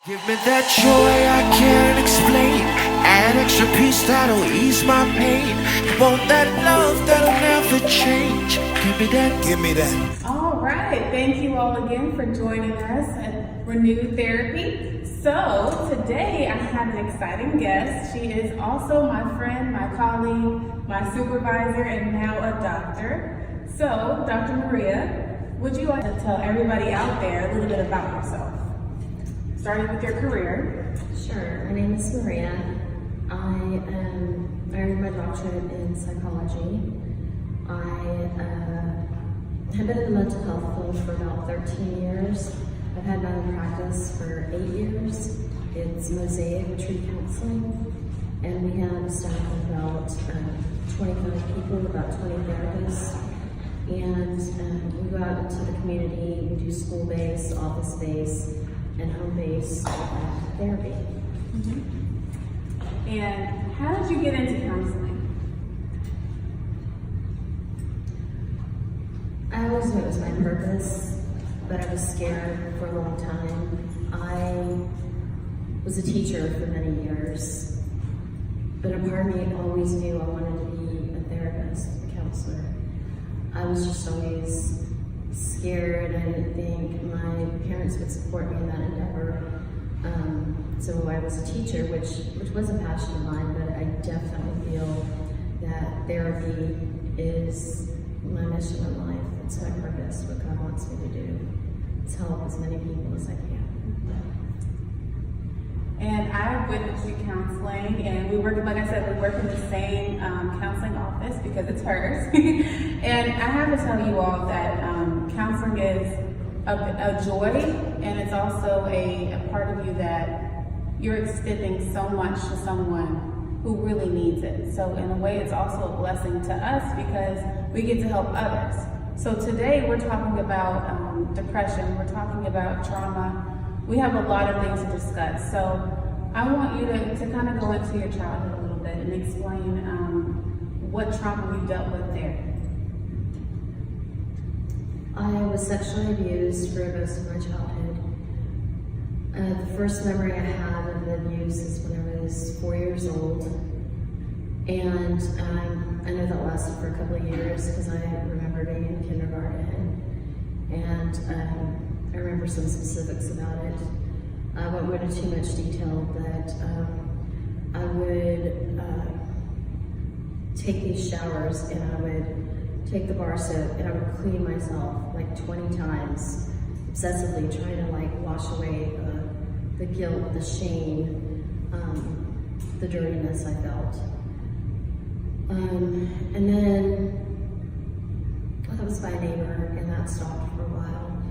Give me that joy I can't explain, an extra piece that'll ease my pain. Want that love that'll never change. Give me that, give me that. All right, thank you all again for joining us at Renewed Therapy. So today I have an exciting guest. She is also my friend, my colleague, my supervisor, and now a doctor. So Dr. Maria, would you like to tell everybody out there a little bit about yourself? Starting with your career. Sure. My name is Maria. I earned my doctorate in psychology. I have been in the mental health field for about 13 years. I've had my own practice for 8 years. It's Mosaic Retreat Counseling, and we have a staff of about 25 people, about 20 therapists. And we go out into the community. We do school-based, office-based, and home-based therapy. Mm-hmm. And how did you get into counseling? I always knew it was my purpose, but I was scared for a long time. I was a teacher for many years, but a part of me always knew I wanted to be a therapist, a counselor. I was just always scared. I didn't think my parents would support me in that endeavor. So I was a teacher, which was a passion of mine, but I definitely feel that therapy is my mission in life. It's my purpose, what God wants me to do. Is help as many people as I can. And I witnessed you counseling, and we work, like I said, we work in the same counseling office because it's hers. And I have to tell you all that counseling is a joy, and it's also a part of you that you're extending so much to someone who really needs it. So in a way, it's also a blessing to us because we get to help others. So today we're talking about depression, we're talking about trauma. We have a lot of things to discuss. So I want you to kind of go into your childhood a little bit and explain what trauma you dealt with there. I was sexually abused for most of my childhood. The first memory I have of the abuse is when I was 4 years old. And I know that lasted for a couple of years because I remember being in kindergarten. And I remember some specifics about it. I won't go into too much detail, but I would take these showers and I would take the bar soap and I would clean myself like 20 times, obsessively trying to like wash away the guilt, the shame, the dirtiness I felt. And then that was by a neighbor, and that stopped for a while.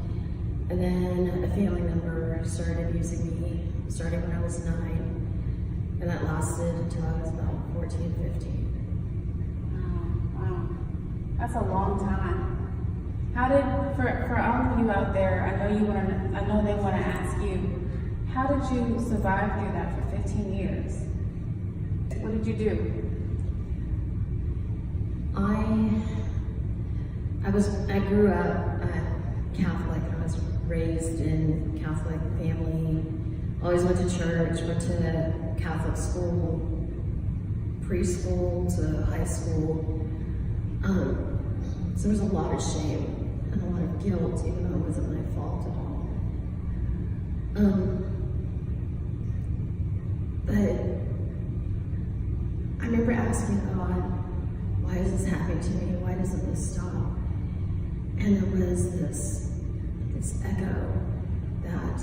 And then a family member started abusing me, starting when I was 9, and that lasted until I was about 14, 15. Wow. That's a long time. How did, for all of you out there, I know they want to ask you, how did you survive through that for 15 years? What did you do? I grew up Catholic. I was raised in Catholic family. Always went to church, went to Catholic school, preschool to high school. So there was a lot of shame and a lot of guilt, even though it wasn't my fault at all. But I remember asking God, why is this happening to me? Why doesn't this stop? And there was this echo that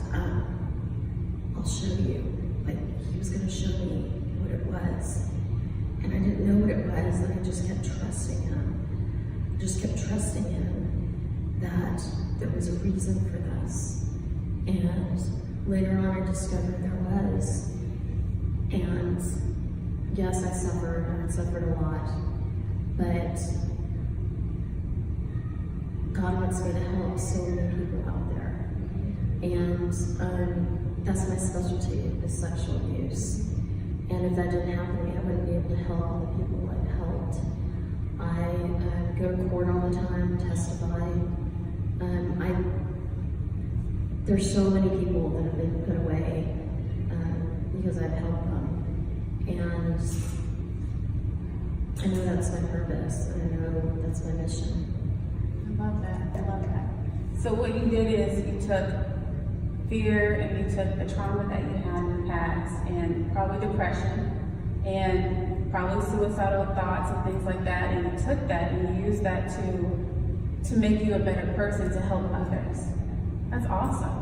I'll show you. Like he was going to show me what it was. And I didn't know what it was, and I just kept trusting him. I just kept trusting him that there was a reason for this. And later on I discovered there was. And yes, I suffered, and I suffered a lot. But God wants me to help so many people out there. And that's my specialty, is sexual abuse. And if that didn't happen to me, I wouldn't be able to help all the people I've helped. I go to court all the time, testify. There's so many people that have been put away because I've helped them. And I know that's my purpose, and I know that's my mission. I love that. I love that. So what you did is you took fear and you took the trauma that you had in the past, and probably depression, and probably suicidal thoughts and things like that, and you took that and you used that to make you a better person, to help others. That's awesome.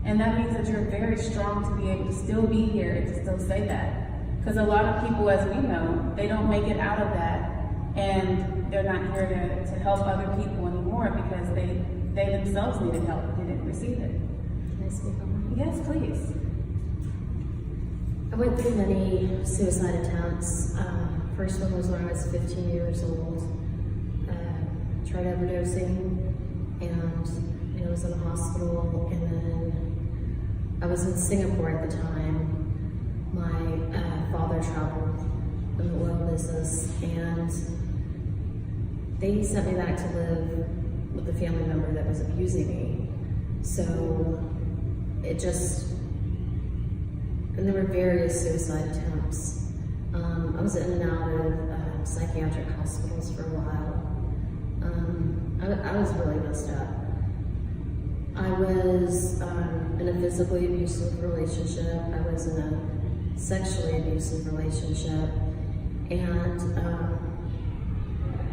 And that means that you're very strong to be able to still be here and to still say that. Because a lot of people, as we know, they don't make it out of that, and they're not here to help other people anymore because they themselves needed help and didn't receive it. Can I speak on that? Yes, please. I went through many suicide attempts. First one was when I was 15 years old. Tried overdosing, and I was in the hospital, and then I was in Singapore at the time. My father traveled in the oil business, and they sent me back to live with a family member that was abusing me. So it just, and there were various suicide attempts. I was in and out of psychiatric hospitals for a while. I was really messed up. I was in a physically abusive relationship. I was in a sexually abusive relationship. And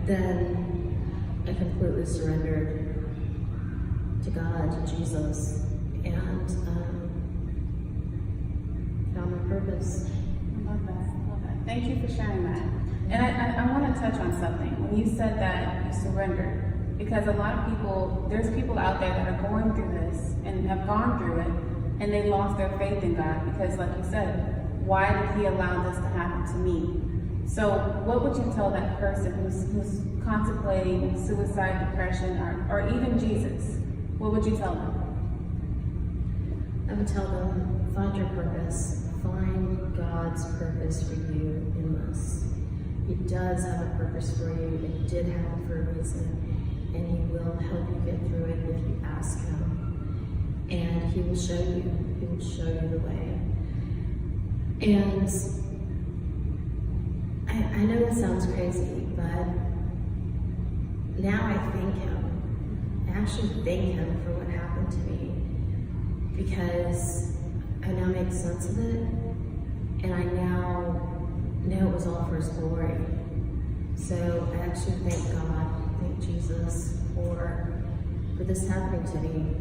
then I completely surrendered to God, to Jesus, and found my purpose. I love that. I love that. Thank you for sharing that. And I want to touch on something. When you said that you surrendered, because a lot of people, there's people out there that are going through this and have gone through it, and they lost their faith in God because, like you said, why did He allow this to happen to me? So what would you tell that person who's contemplating suicide, depression, or even Jesus? What would you tell them? I would tell them, find your purpose. Find God's purpose for you in this. He does have a purpose for you, and He did have it for a reason. And He will help you get through it if you ask Him. And He will show you. He will show you the way. And I know this sounds crazy, but now I thank Him. I actually thank Him for what happened to me, because I now make sense of it, and I now know it was all for His glory. So I actually thank God, thank Jesus for this happening to me.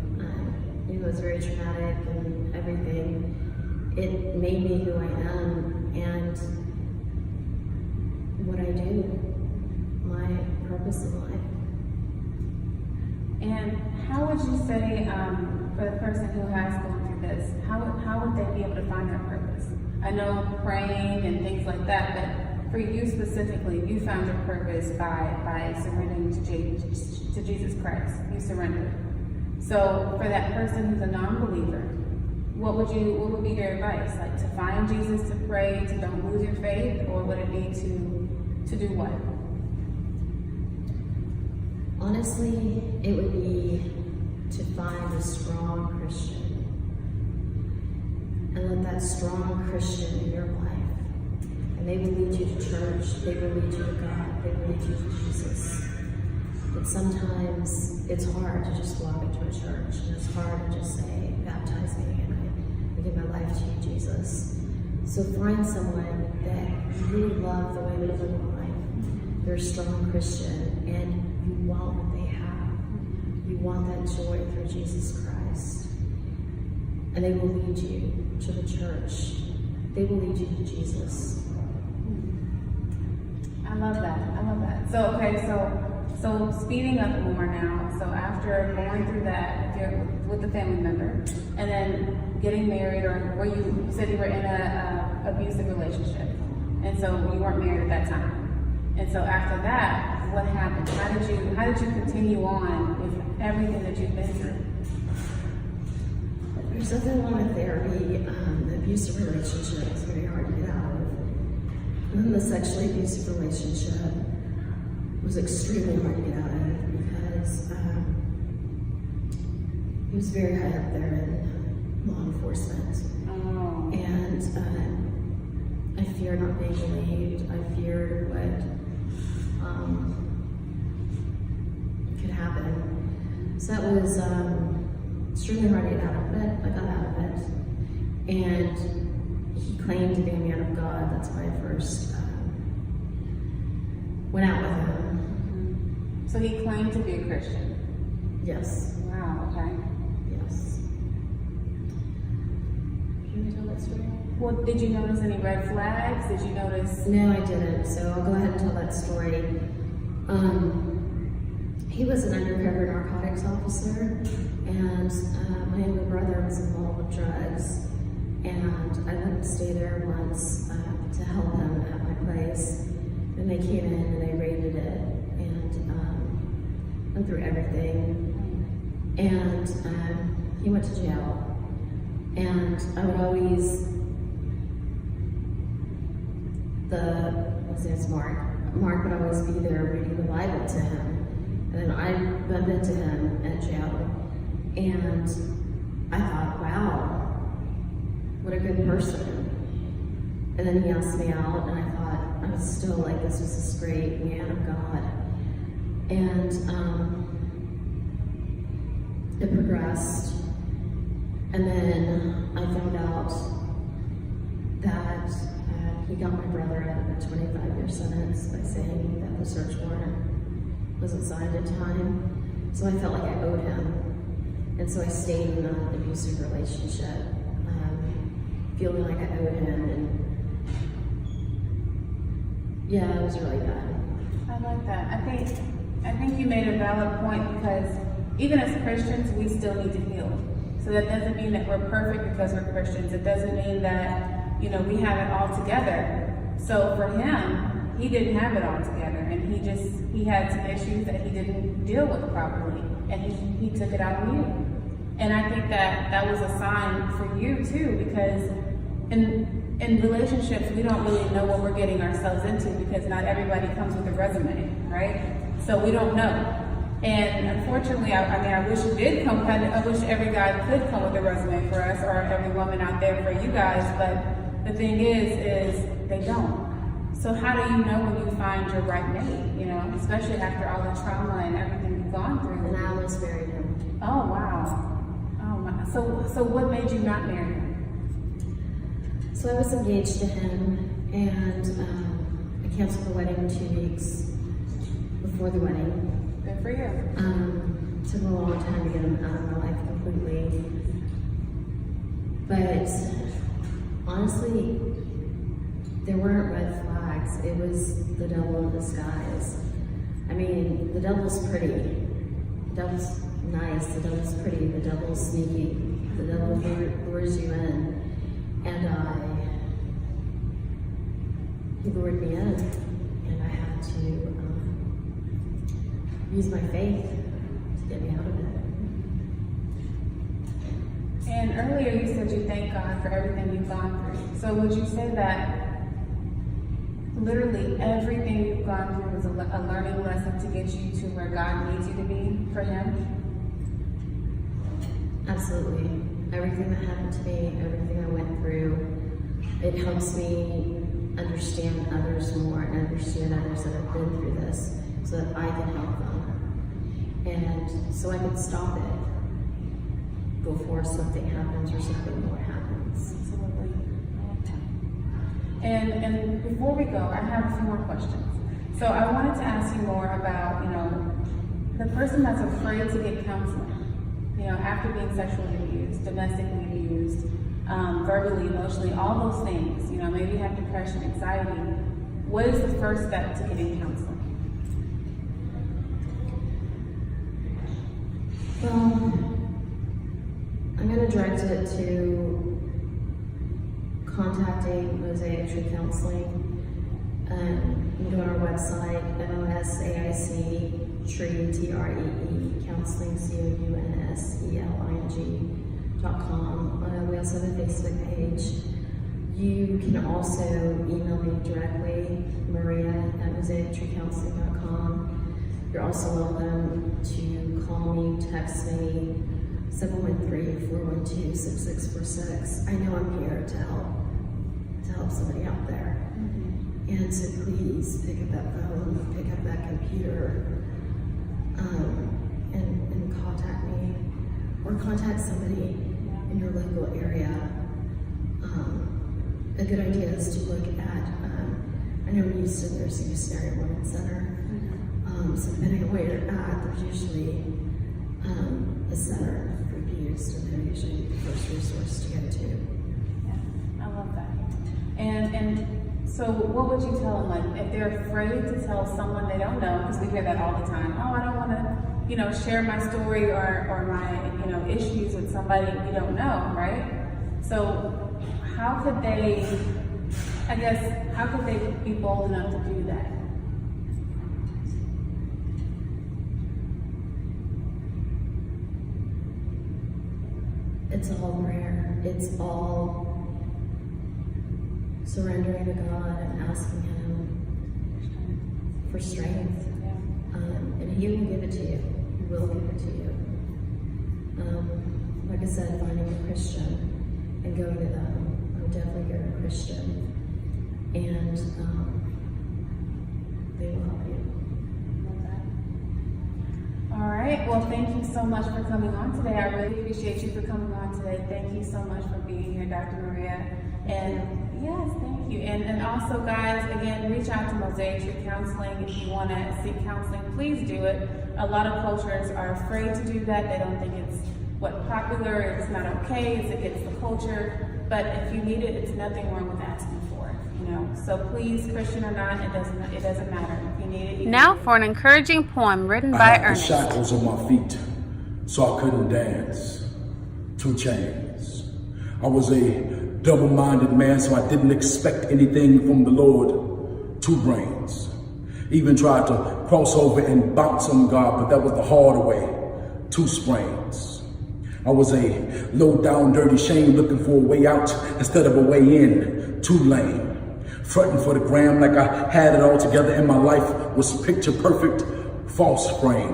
It was very traumatic and everything. It made me who I am and what I do, my purpose in life. And how would you say, for the person who has gone through this, how would they be able to find their purpose? I know praying and things like that, but for you specifically, you found your purpose by surrendering to Jesus Christ. You surrendered. So for that person who's a non-believer, what would be your advice? Like to find Jesus, to pray, to don't lose your faith, or would it be to do what? Honestly, it would be to find a strong Christian and let that strong Christian in your life, and they will lead you to church, they will lead you to God, they will lead you to Jesus. But sometimes it's hard to just walk into a church, and it's hard to just say, baptize me, and I give my life to you, Jesus. So find someone that you really love the way they live life. They're a strong Christian, and you want what they have. You want that joy through Jesus Christ. And they will lead you to the church. They will lead you to Jesus. I love that. I love that. So, okay, so speeding up more now. So after going through that with the family member, and then getting married, or where you said you were in a abusive relationship, and so you weren't married at that time. And so after that, what happened? How did you continue on with everything that you've been through? There's nothing wrong with therapy. The abusive relationship is very hard to get out of. And then the sexually abusive relationship was extremely hard to get out of because he was very high up there in law enforcement. Oh. And feared not being believed. I feared what could happen. So that was extremely hard to get out of it. I got out of it. And he claimed to be a man of God. That's why I first went out with him. So he claimed to be a Christian? Yes. Wow, okay. Yes. Can you tell that story? Well, did you notice any red flags? Did you notice? No, I didn't. So I'll go ahead and tell that story. He was an undercover narcotics officer, and my younger brother was involved with drugs. And I went to stay there once to help him at my place. And they came in and they raided it and went through everything. And he went to jail. And I would always, his name's Mark would always be there reading the Bible to him. And then I bumped into him at jail. And I thought, wow, what a good person. And then he asked me out, and I thought, I was still like, this was this great man of God. And it progressed. And then I found out that he got my brother out of a 25-year sentence by saying that the search warrant wasn't signed in time. So I felt like I owed him. And so I stayed in an abusive relationship, feeling like I owed him. And yeah, it was really bad. I like that. I think you made a valid point, because even as Christians, we still need to heal. So that doesn't mean that we're perfect because we're Christians. It doesn't mean that, we have it all together. So for him, he didn't have it all together, and he had some issues that he didn't deal with properly, and he took it out on you. And I think that was a sign for you too, because in relationships, we don't really know what we're getting ourselves into, because not everybody comes with a resume, right? So we don't know. And unfortunately, I wish it did come. I wish every guy could come with a resume for us, or every woman out there for you guys. But the thing is they don't. So how do you know when you find your right mate? Especially after all the trauma and everything you've gone through. And I almost married him. Oh wow. Oh my. So what made you not marry him? So I was engaged to him, and I canceled the wedding 2 weeks before the wedding. Good for you. Took a long time to get him out of my life completely. But honestly, there weren't red flags. It was the devil in disguise. I mean, the devil's pretty. The devil's nice. The devil's pretty. The devil's sneaky. The devil lures you in. And he lured me in. And I had to use my faith to get me out of it. And earlier you said you thank God for everything you've gone through. So would you say that literally everything you've gone through was a learning lesson to get you to where God needs you to be for Him? Absolutely. Everything that happened to me, everything I went through, it helps me understand others more and understand others that have been through this, so that I can help them. And so I can stop it before something happens or something more happens. Absolutely. And before we go, I have a few more questions. So I wanted to ask you more about, the person that's afraid to get counseling, after being sexually abused, domestically abused, verbally, emotionally, all those things, maybe you have depression, anxiety. What is the first step to getting counseling? Well, I'm going to direct it to contacting Mosaic Tree Counseling. You can go on our website, MOSAIC Tree, TREE, Counseling, COUNSELING.com. We also have a Facebook page. You can also email me directly, Maria@MosaicTreeCounseling.com. You're also welcome to call me, text me, 713-412-6646. I know I'm here to help to help somebody out there. And so please pick up that phone, pick up that computer, and contact me, or contact somebody in your local area. A good idea is to look at, I know Houston, there's the Missionary Women's Center. So depending on where you're at, there's usually a center for abuse, and they're usually the first resource to go to. Yeah, I love that. And so what would you tell them, like, if they're afraid to tell someone they don't know, because we hear that all the time, oh, I don't want to, share my story or my, issues with somebody we don't know, right? So how could they be bold enough to do that? It's all prayer. It's all surrendering to God and asking Him for strength. And He will give it to you. He will give it to you. Like I said, finding a Christian and going to them. I would definitely go to a Christian. And they will help you. All right. Well, thank you so much for coming on today. I really appreciate you for coming on today. Thank you so much for being here, Dr. Maria. And yes, thank you. And also, guys, again, reach out to Mosaic Tree Counseling if you want to seek counseling. Please do it. A lot of cultures are afraid to do that. They don't think it's popular. It's not okay. It's against the culture. But if you need it, it's nothing wrong with asking for it. So please, Christian or not, it doesn't matter. If you need it. Now for an encouraging poem written by Ernest. I had the shackles on my feet, so I couldn't dance. 2 chains. I was a double-minded man, so I didn't expect anything from the Lord. 2 brains. Even tried to cross over and bounce on God, but that was the harder way. 2 sprains. I was a low-down, dirty shame looking for a way out instead of a way in. 2 lame. Fronting for the gram like I had it all together and my life was picture perfect, false frame.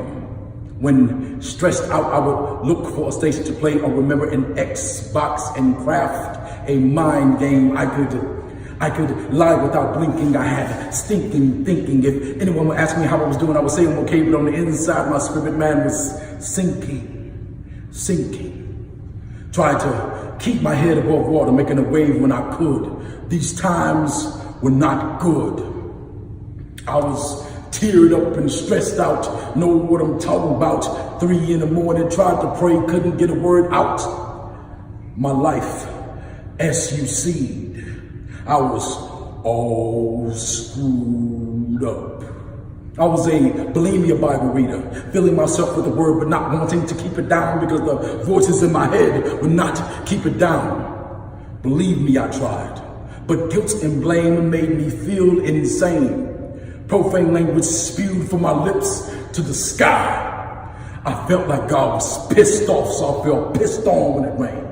When stressed out, I would look for a station to play or remember an Xbox and craft a mind game. I could lie without blinking. I had stinking thinking. If anyone would ask me how I was doing, I would say I'm okay, but on the inside, my spirit man was sinking. Tried to keep my head above water, making a wave when I could. These times were not good. I was teared up and stressed out, know what I'm talking about. 3 in the morning, tried to pray, couldn't get a word out. My life, as you see, I was all screwed up. I was a bulimia Bible reader, filling myself with the word but not wanting to keep it down because the voices in my head would not keep it down. Believe me, I tried. But guilt and blame made me feel insane. Profane language spewed from my lips to the sky. I felt like God was pissed off, so I felt pissed on when it rained.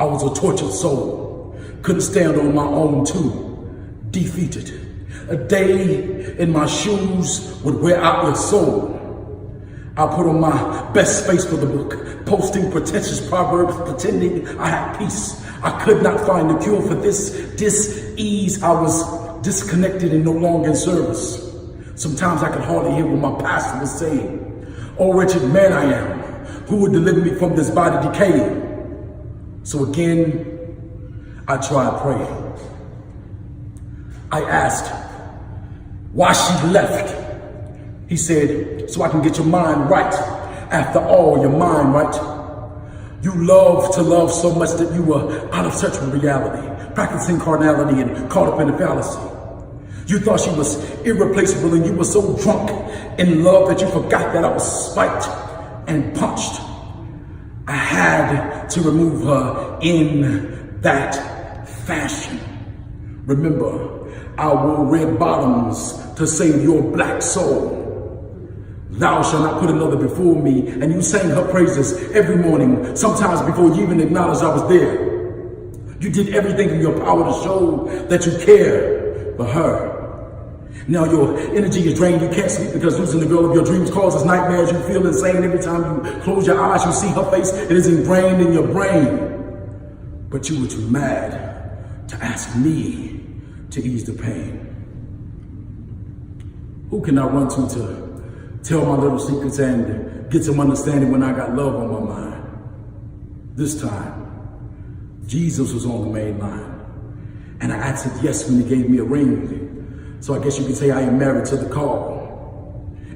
I was a tortured soul, couldn't stand on my own too, defeated. A day in my shoes would wear out your soul. I put on my best face for the book, posting pretentious proverbs, pretending I had peace. I could not find a cure for this dis-ease. I was disconnected and no longer in service. Sometimes I could hardly hear what my pastor was saying. Oh, wretched man I am, who would deliver me from this body decaying? So again, I tried praying. I asked why she left. He said, so I can get your mind right. After all, your mind right. You love to love so much that you were out of touch with reality, practicing carnality and caught up in the fallacy. You thought she was irreplaceable and you were so drunk in love that you forgot that I was spiked and punched. I had to remove her in that fashion. Remember, I wore red bottoms to save your black soul. Thou shalt not put another before me. And you sang her praises every morning, sometimes before you even acknowledged I was there. You did everything in your power to show that you care for her. Now your energy is drained. You can't sleep because losing the girl of your dreams causes nightmares. You feel insane every time you close your eyes. You see her face. It is ingrained in your brain. But you were too mad to ask me to ease the pain? Who can I run to tell my little secrets and get some understanding when I got love on my mind? This time, Jesus was on the main line. And I answered yes when he gave me a ring. So I guess you could say I am married to the call.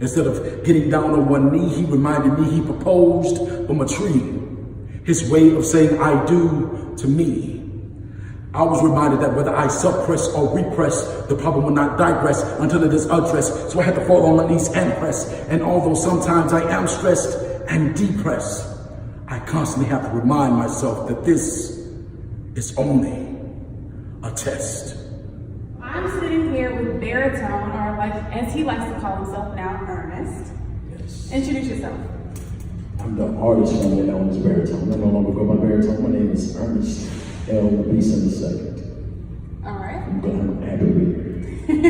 Instead of getting down on one knee, he reminded me he proposed from a tree. His way of saying I do to me. I was reminded that whether I suppress or repress, the problem will not digress until it is addressed. So I had to fall on my knees and press. And although sometimes I am stressed and depressed, I constantly have to remind myself that this is only a test. I'm sitting here with baritone, or like as he likes to call himself now, Ernest. Yes. Introduce yourself. I'm the artist formerly known as Baritone. I no longer go by Baritone. My name is Ernest Beason II. All right. I'm happy to be here.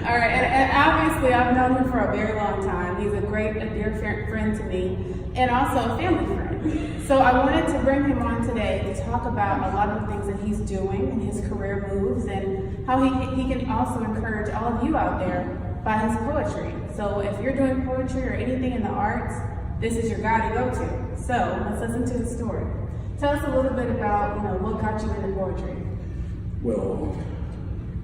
All right, and obviously I've known him for a very long time. He's a dear friend to me, and also a family friend. So I wanted to bring him on today to talk about a lot of the things that he's doing and his career moves, and how he can also encourage all of you out there by his poetry. So if you're doing poetry or anything in the arts, this is your guy to go to. So let's listen to his story. Tell us a little bit about, what got you into poetry. Well,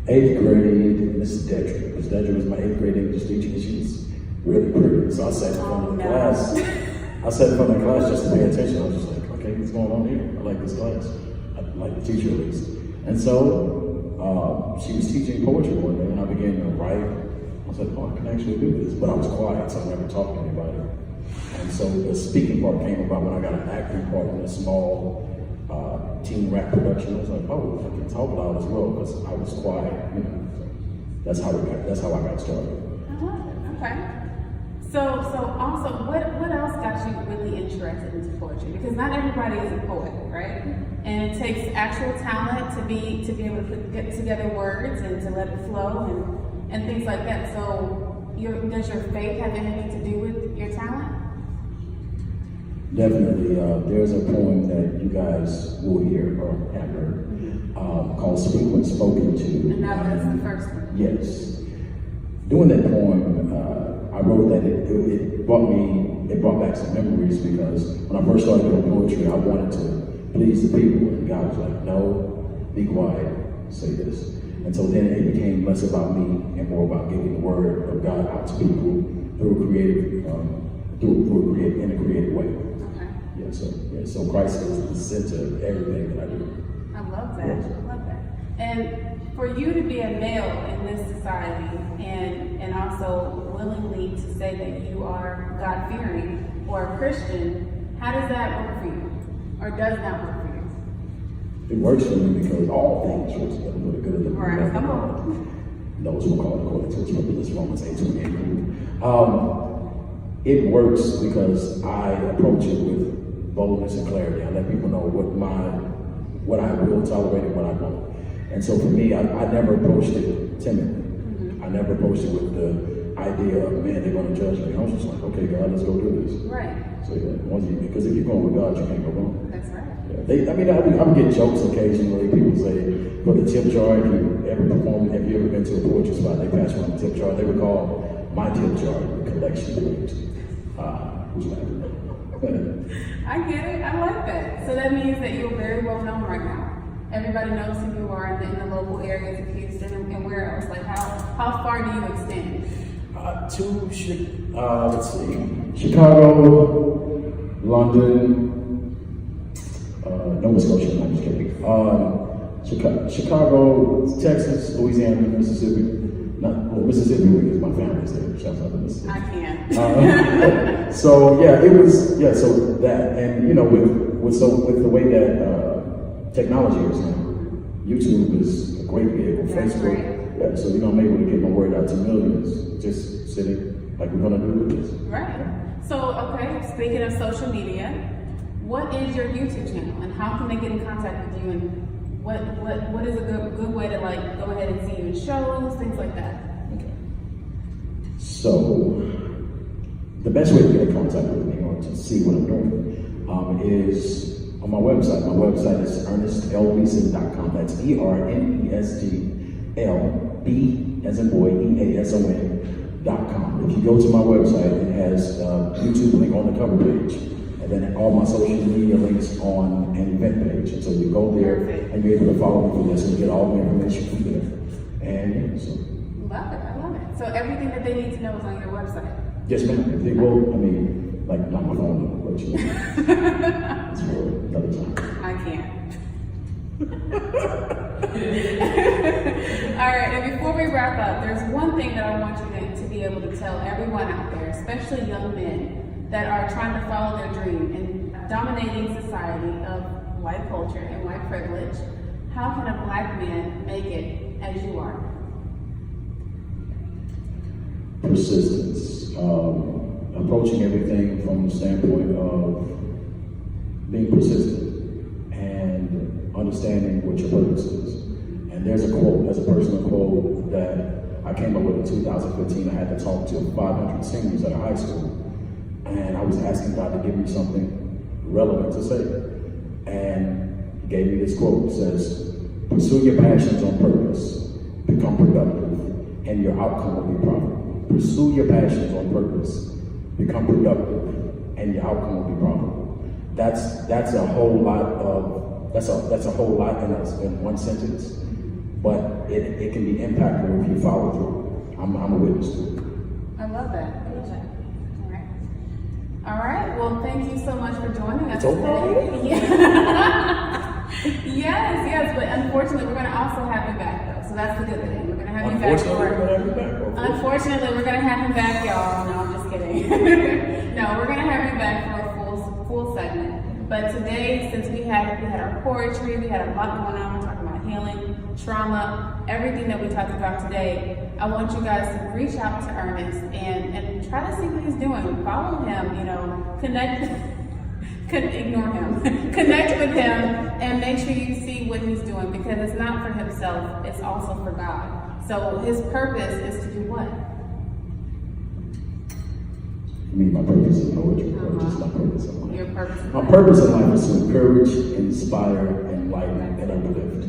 8th grade, Mrs. Dedrick. Miss Dedrick was my 8th grade English teacher, and she was really pretty. So I sat in front of the class. I sat in front of the class just to pay attention. I was just like, okay, what's going on here? I like this class. I like the teacher at least. And so she was teaching poetry one day, and I began to write. I was like, oh, I can actually do this. But I was quiet, so I never talked to anybody. And so the speaking part came about when I got an acting part in a small teen rap production. I was like, oh, I can talk loud as well because I was quiet. That's how I got started. I love it. Okay. So also, what else got you really interested into poetry? Because not everybody is a poet, right? And it takes actual talent to be able to get together words and to let it flow and things like that. So does your faith have anything to do with your talent? Definitely. There's a poem that you guys will hear or have heard called Speak When Spoken To. And that was the first one. Yes. Doing that poem, I wrote that it brought back some memories because when I first started doing poetry, I wanted to please the people, and God was like, no, be quiet, say this. And so then it became less about me and more about getting the word of God out to people through a creative way. Okay. So Christ is the center of everything that I do. I love that. I love that. And for you to be a male in this society and also willingly to say that you are God-fearing or a Christian, how does that work for you? Or does not work for you? It works for me because all things work together for the good of the people. Right, come on. Those who are called according to his purpose, Romans 8:28. It works because I approach it with boldness and clarity. I let people know what I will tolerate and what I won't. And so for me, I never approached it timidly. I never approached it with the idea of, man, they're going to judge me. I was just like, okay, God, let's go do this. Right. So because if you're going with God, you can't go wrong. That's right. I'm getting jokes occasionally. People say, for the tip jar, if you ever been to a poetry spot, they pass around the tip jar. They would call my tip jar the collection plate. Who's laughing? I get it. I like that. So that means that you're very well known right now. Everybody knows who you are in the local areas of Houston and where else. Like how far do you extend? Let's see, Chicago, London, Nova Scotia. I'm just kidding. Chicago, Texas, Louisiana, Mississippi. Mississippi because my family's there. Shouts out to Mississippi. I can. So that, and with the way that technology is now, YouTube is a great vehicle. That's Facebook, right. So I'm able to get my word out to millions just sitting like we're gonna do with this. Right. So speaking of social media, what is your YouTube channel and how can they get in contact with you, and what is a good way to go ahead and see you in shows, things like that? Okay. So the best way to get in contact with me or to see what I'm doing is on my website. My website is ErnestLBeason.com. That's ERNESTLB as in boy, EASON.com. If you go to my website, it has a YouTube link on the cover page, and then all my social media links on an event page. And so you go there and you're able to follow me through this and get all the information from there. And yeah, so. Love it, I love it. So everything that they need to know is on your website? Yes, ma'am. If they will, I mean, like, not my phone number, but you know. It's for another time. I can't. All right, and before we wrap up, there's one thing that I want you to be able to tell everyone out there, especially young men that are trying to follow their dream in a dominating society of white culture and white privilege. How can a black man make it as you are? Persistence. Approaching everything from the standpoint of being persistent and understanding what your purpose is. And there's a quote, there's a personal quote that I came up with in 2015. I had to talk to 500 seniors at a high school, and I was asking God to give me something relevant to say. And He gave me this quote. It says, "Pursue your passions on purpose, become productive, and your outcome will be profitable." Pursue your passions on purpose, become productive, and your outcome will be profitable. That's a whole lot in one sentence, but it can be impactful if you follow through. I'm a witness to it. I love that. I love that. All right. All right. Well, thank you so much for joining us today. Yes, but unfortunately, we're going to also have you back, though. So that's the good thing. We're going to have you back. Unfortunately, we're going to have you back, y'all. No, I'm just kidding. No, we're going to have you back for a full segment. But today, since we had our poetry, we had a lot going on. We're talking about healing, trauma, everything that we talked about today. I want you guys to reach out to Ernest and try to see what he's doing. Follow him, connect. Ignore him. Connect with him and make sure you see what he's doing, because it's not for himself, it's also for God. So his purpose is to do what? You mean my purpose in poetry, or just my purpose in life? Your purpose. My purpose in life is to encourage, inspire, enlighten, and uplift.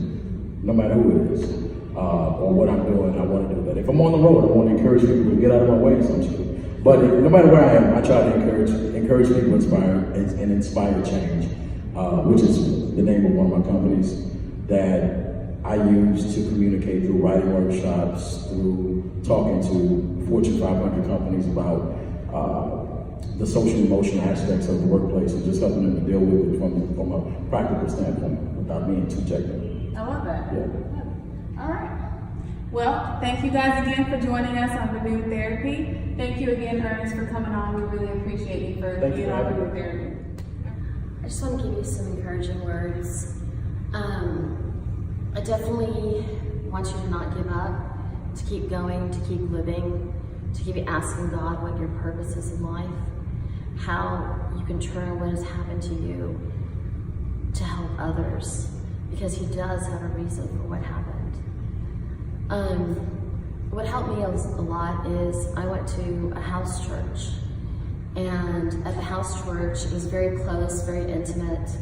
No matter who it is, or what I'm doing, I want to do that. If I'm on the road, I want to encourage people to get out of my way, essentially. But no matter where I am, I try to encourage people, and inspire change, which is the name of one of my companies that I use to communicate through writing workshops, through talking to Fortune 500 companies about the social and emotional aspects of the workplace, and just helping them to deal with it from a practical standpoint without being too technical. I love that. Yeah. All right. Well, thank you guys again for joining us on Renewed Therapy. Thank you again, Ernest, for coming on. We really appreciate you for being on Renewed Therapy. I just want to give you some encouraging words. I definitely want you to not give up, to keep going, to keep living, to keep asking God what your purpose is in life, how you can turn what has happened to you to help others, because He does have a reason for what happened. What helped me a lot is I went to a house church, and at the house church it was very close, very intimate,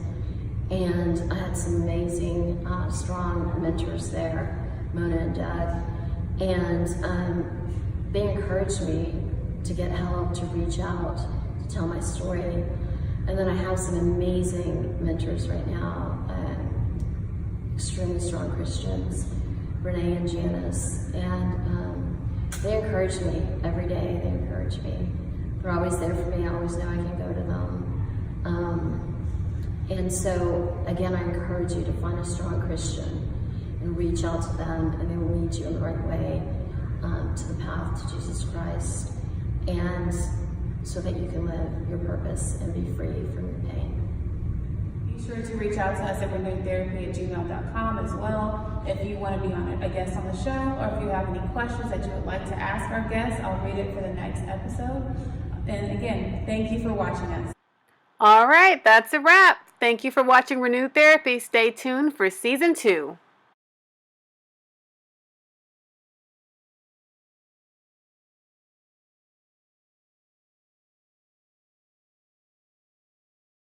and I had some amazing, strong mentors there, Mona and Doug, and they encouraged me to get help, to reach out, to tell my story. And then I have some amazing mentors right now, extremely strong Christians, Renee and Janice, and they encourage me every day. They encourage me. They're always there for me. I always know I can go to them. And so, again, I encourage you to find a strong Christian and reach out to them, and they will lead you in the right way to the path to Jesus Christ, and so that you can live your purpose and be free from your pain. Be sure to reach out to us at renewedtherapy@gmail.com as well. If you want to be a guest on the show, or if you have any questions that you would like to ask our guests, I'll read it for the next episode. And again, thank you for watching us. All right, that's a wrap. Thank you for watching Renewed Therapy. Stay tuned for Season 2.